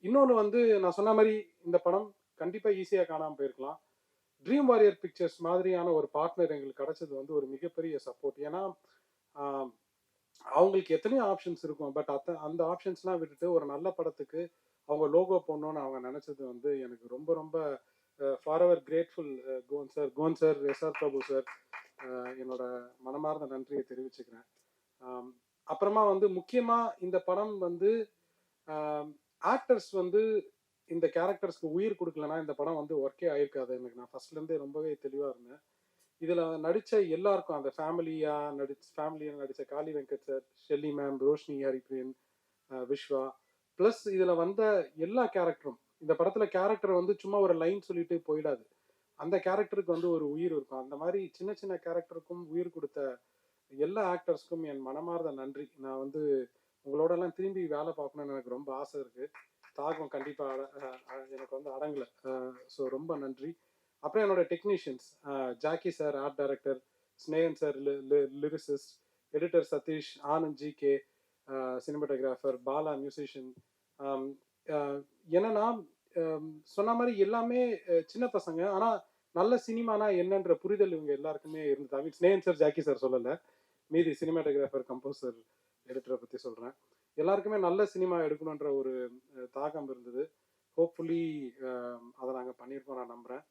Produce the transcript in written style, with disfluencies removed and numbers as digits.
இன்னொன்று வந்து நான் சொன்ன மாதிரி இந்த படம் கண்டிப்பாக ஈஸியாக காணாமல் போயிருக்கலாம். ட்ரீம் வாரியர் பிக்சர்ஸ் மாதிரியான ஒரு பார்ட்னர் எங்களுக்கு கிடைச்சது வந்து ஒரு மிகப்பெரிய சப்போர்ட். ஏன்னா ஆஹ், அவங்களுக்கு எத்தனையோ ஆப்ஷன்ஸ் இருக்கும். பட் அந்த ஆப்ஷன்ஸ்லாம் விட்டுட்டு ஒரு நல்ல படத்துக்கு அவங்க லோகோ போடணும்னு அவங்க நினைச்சது வந்து எனக்கு ரொம்ப ரொம்ப ஃபார் எவர் கிரேட்ஃபுல். கோன் சார், எஸ்ஆர் பிரபு சார், என்னோட மனமார்ந்த நன்றியை தெரிவிச்சுக்கிறேன். ஆம், அப்புறமா வந்து முக்கியமா இந்த படம் வந்து ஆக்டர்ஸ் வந்து இந்த கேரக்டர்ஸ்க்கு உயிர் கொடுக்கலன்னா இந்த படம் வந்து ஒர்க்கே ஆயிருக்காது. எனக்கு நான் ஃபர்ஸ்ட்ல இருந்தே ரொம்பவே தெளிவா இருந்தேன். இதுல நடிச்ச எல்லாருக்கும், அந்த ஃபேமிலியா நடிச்ச Kaali Venkat sir, Shelly ma'am, Roshini Haripriyan, Vishwa, plus இதுல வந்த எல்லா கேரக்டரும், இந்த படத்துல கேரக்டர் வந்து சும்மா ஒரு லைன் சொல்லிட்டு போயிடாது. அந்த கேரக்டருக்கு வந்து ஒரு உயிர் இருக்கும். அந்த மாதிரி சின்ன சின்ன கேரக்டருக்கும் உயிர் கொடுத்த எல்லா ஆக்டர்ஸ்க்கும் என் மனமார்ந்த நன்றி. நான் வந்து உங்களோட எல்லாம் திரும்பி வேலை பார்க்கணும்னு எனக்கு ரொம்ப ஆசை இருக்கு. தாகம் கண்டிப்பா எனக்கு வந்து அடங்கல. ஸோ ரொம்ப நன்றி. அப்புறம் என்னோட technicians, Jacky sir art director, Snehan sir lyricist, editor Sathish, Anand GK cinematographer, Bala musician. என்னன்னா சொன்ன மாதிரி எல்லாமே சின்ன பசங்க, ஆனா நல்ல சினிமானா என்னன்ற புரிதல் இவங்க எல்லாருக்குமே இருந்தது. ஐ மீன் ஸ்னேகன் சார், ஜாக்கி சார் சொல்லல, மீதி சினிமாட்டோகிராஃபர், கம்போசர், எடிட்டரை பத்தி சொல்றேன். எல்லாருக்குமே நல்ல சினிமா எடுக்கணுன்ற ஒரு தாகம் இருந்தது. ஹோப்ஃபுல்லி அதை நாங்கள் பண்ணியிருக்கோம் நான் நம்புறேன்.